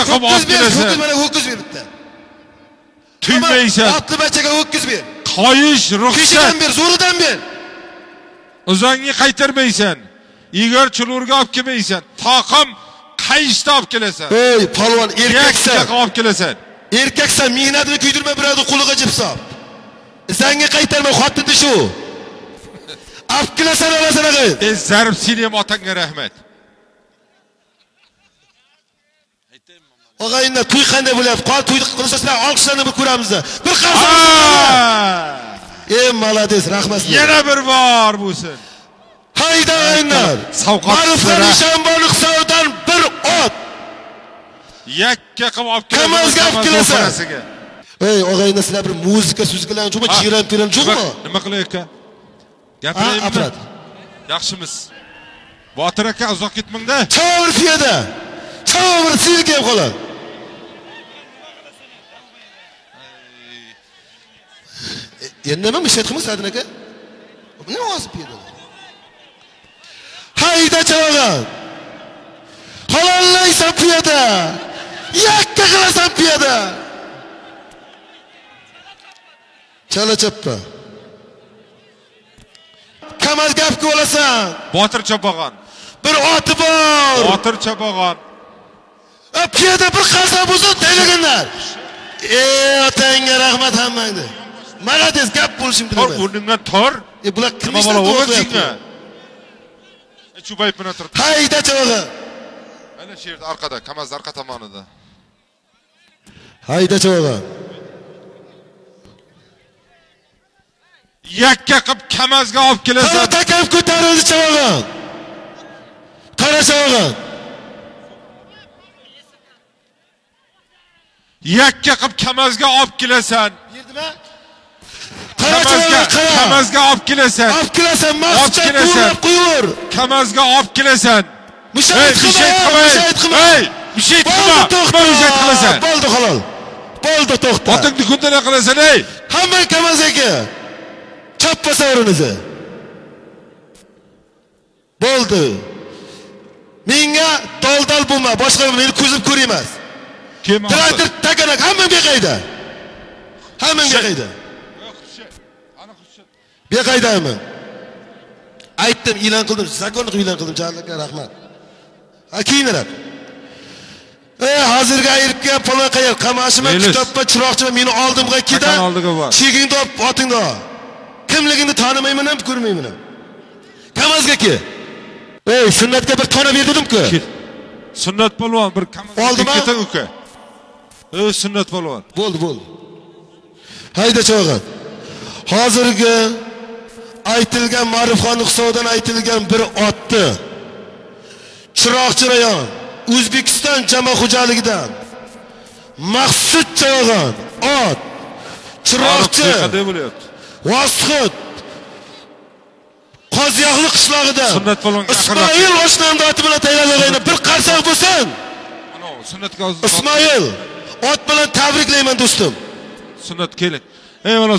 qilib olib kelasan. Ho'kiz mana ho'kiz beribdi. Tuymaysan. Otli bachaga ho'kiz ber. Qoyish ruxsat. Peshidan ber, zo'ridan ber. O'zingni qaytarmaysan. Igor chulurga olib kelmaysan. Taqim qayishda olib kelasan. Ey, polvon erkaksan. Yakka olib kelasan. Erkaksan, mehnatini kuydirma birovni quliga jipsab. Senga qaytarma, xotinni shu. Olib kelasan olasana qo'y. Zarb seni ham otangga rahmat. Og'ayinlar to'y qanday bo'lyapti? Qol to'yni qilsa sizlar olqishlarni bir ko'ramiz. Bir qarsa. Ey, malades, rahmat. Yana bir bor bo'lsin. Hayda og'ayinlar. Ma'ruflar Nishonbonlik savdan bir ot. Yakka qilib olib Kamazga olib kelasan. Ey, og'ayinlar, sizlar bir muzika suzgilan jo'ma, jiran piran jo'ma. Nima qilayapka? Gapiraymi? Yaxshimiz. Botir aka uzoq ketmangda. Chavir piyada. Chavir sizga kelib qoladi. Endi nima mishat qilmas Adin aka? Nima ovoz piyada? Hayda chavag'an. Halollaysan piyada. Yakka qilasan piyada. Chala chappa. Kamaz gapga olasan. Botir Chopag'on. Bir oti bor. Botir Chopag'on. Piyada bir qarsa bo'lsin taylaganlar. Ey, otangga rahmat hammangni. Malades gap bo'lishim kerak. O'rningdan tur. Bular kimishlar o'qiyapti. Chubayib bilan turib. Hayda chavag'a. Mana shu yerda orqada, Kamaz orqa tomonida. Hayda chavag'a. Yakka qilib Kamazga olib kelasan. Qara takam ko'tarildi chavag'a. Qara chavag'a. Yakka qilib Kamazga olib kelasan. Berdimi? Kamazga olib kelasan. Olib kelasan, maqsad qo'yib qo'yur. Kamazga olib kelasan. Mushayt qilma. Ey, mushayt qilma. Mushayt qilasan. Bo'ldi halol. Bo'ldi to'xta. Otingni kundala qilasan, ey. Hamma Kamazga. Chappasa o'rinizni. Bo'ldi. Menga dol-dol bo'lma, boshqa meni ko'zim ko'rmas. Kim? Traktor takanak hammaga qayda. Hammaga qayda. Beqaydami? Aytdim, e'lon qildim, zakonlik e'lon qildim, jarlarga rahmat. Keyinroq. Hozirgi ayiribga palon qayar, qamashima, kitobga, chiroqchima meni oldimga kida. Chegingni olib, otingni ol. Kimligingni tanimayman ham, ko'rmayman ham. Kamazga ke. Ey, sunnatga bir tona berdim-ku. Sunnat polvon bir Kamazga ketang uka. Sunnat polvon. Bo'ldi. Hayda chavag'an. Hozirgi aytilgan Ma'rufxonlik hisobidan aytilgan bir otni Chiroqchi rayon O'zbekiston jamoat xo'jaligidan Maqsud chavag'an ot Chiroqchi Vosxut Qoziyoqli qishlog'idan Sunnat polvon Ismoil oshnamda oti bilan tayyorlangan bir qarsak bo'lsin. Sunnatga Ismoil ot bilan tabriklayman do'stim. Sunnat keling. Ey mana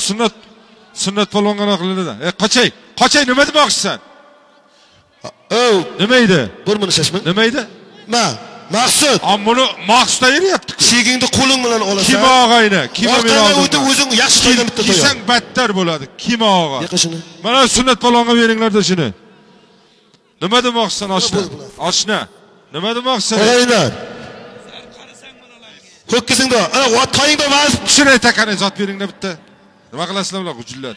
sunnat polvonga qiladi. Qochay nima demoqchisan? Nima edi? Bir meni shashma. Nima edi? Maqsud. Buni maqsudda yeyapti-ku. Chegingni qo'ling bilan olasan. Kim og'ayni? Kim meni oldi? O'zing yaxshi qo'ydan bitta to'y. Kisang battar bo'ladi. Kim og'a? Yo'q shuni. Mana sunnat polvonga beringlar-da shuni. Nima demoqchisan oshna? Nima demoqchisan? Og'aylar. Ho'kizingda, ana toyingda vaz. Shuni takani zot beringlar bitta. Nima qilasizlar bular g'ujillar?